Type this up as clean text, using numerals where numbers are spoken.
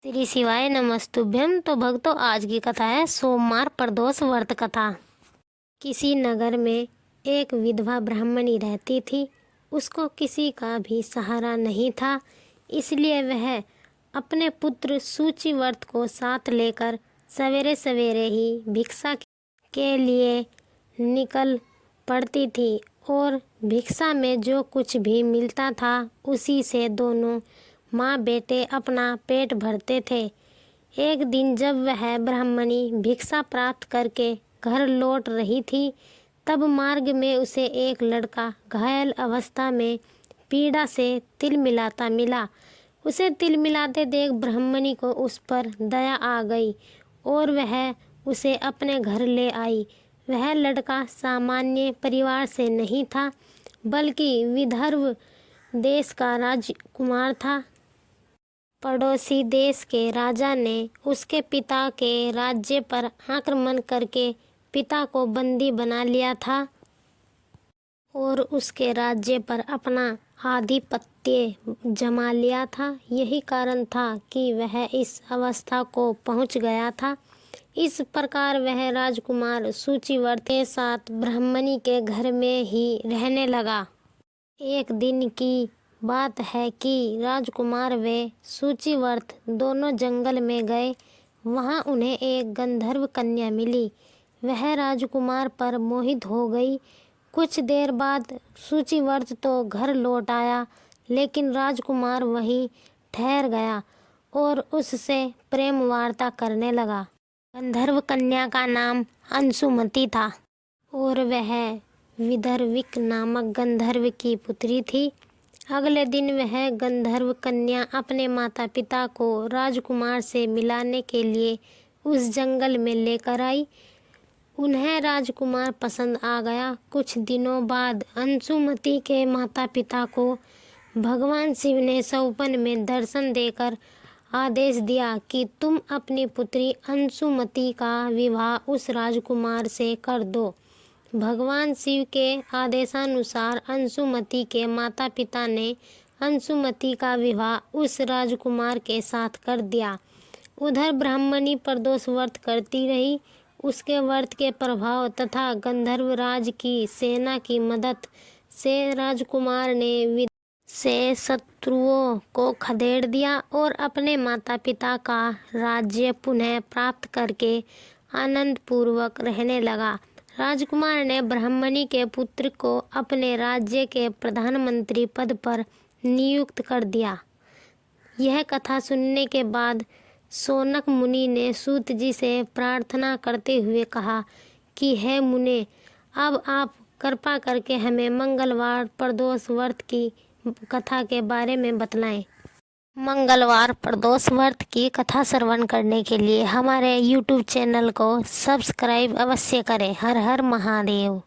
श्री शिवाय नमस्तुभ्यम। तो भक्तों, आज की कथा है सोमवार प्रदोष व्रत कथा। किसी नगर में एक विधवा ब्राह्मणी रहती थी। उसको किसी का भी सहारा नहीं था, इसलिए वह अपने पुत्र सूचिव्रत को साथ लेकर सवेरे सवेरे ही भिक्षा के लिए निकल पड़ती थी और भिक्षा में जो कुछ भी मिलता था उसी से दोनों माँ बेटे अपना पेट भरते थे। एक दिन जब वह ब्राह्मणी भिक्षा प्राप्त करके घर लौट रही थी, तब मार्ग में उसे एक लड़का घायल अवस्था में पीड़ा से तिलमिलाता मिला। उसे तिलमिलाते देख ब्राह्मणी को उस पर दया आ गई और वह उसे अपने घर ले आई। वह लड़का सामान्य परिवार से नहीं था, बल्कि विदर्भ देश का राजकुमार था। पड़ोसी देश के राजा ने उसके पिता के राज्य पर आक्रमण करके पिता को बंदी बना लिया था और उसके राज्य पर अपना आधिपत्य जमा लिया था। यही कारण था कि वह इस अवस्था को पहुंच गया था। इस प्रकार वह राजकुमार सूचिव्रत के साथ ब्राह्मणी के घर में ही रहने लगा। एक दिन की बात है कि राजकुमार व सूचिव्रत दोनों जंगल में गए। वहां उन्हें एक गंधर्व कन्या मिली। वह राजकुमार पर मोहित हो गई। कुछ देर बाद सूचिव्रत तो घर लौट आया, लेकिन राजकुमार वहीं ठहर गया और उससे प्रेम वार्ता करने लगा। गंधर्व कन्या का नाम अंशुमती था और वह विदर्भिक नामक गंधर्व की पुत्री थी। अगले दिन वह गंधर्व कन्या अपने माता पिता को राजकुमार से मिलाने के लिए उस जंगल में लेकर आई। उन्हें राजकुमार पसंद आ गया। कुछ दिनों बाद अंशुमती के माता पिता को भगवान शिव ने स्वप्न में दर्शन देकर आदेश दिया कि तुम अपनी पुत्री अंशुमती का विवाह उस राजकुमार से कर दो। भगवान शिव के आदेशानुसार अंशुमती के माता पिता ने अंशुमती का विवाह उस राजकुमार के साथ कर दिया। उधर ब्राह्मणी प्रदोष व्रत करती रही। उसके व्रत के प्रभाव तथा गंधर्व राज की सेना की मदद से राजकुमार ने से शत्रुओं को खदेड़ दिया और अपने माता पिता का राज्य पुनः प्राप्त करके आनंद पूर्वक रहने लगा। राजकुमार ने ब्राह्मणी के पुत्र को अपने राज्य के प्रधानमंत्री पद पर नियुक्त कर दिया। यह कथा सुनने के बाद शौनक मुनि ने सूत जी से प्रार्थना करते हुए कहा कि हे मुने, अब आप कृपा करके हमें मंगलवार प्रदोष व्रत की कथा के बारे में बतलाएं। मंगलवार प्रदोष व्रत की कथा श्रवण करने के लिए हमारे YouTube चैनल को सब्सक्राइब अवश्य करें। हर हर महादेव।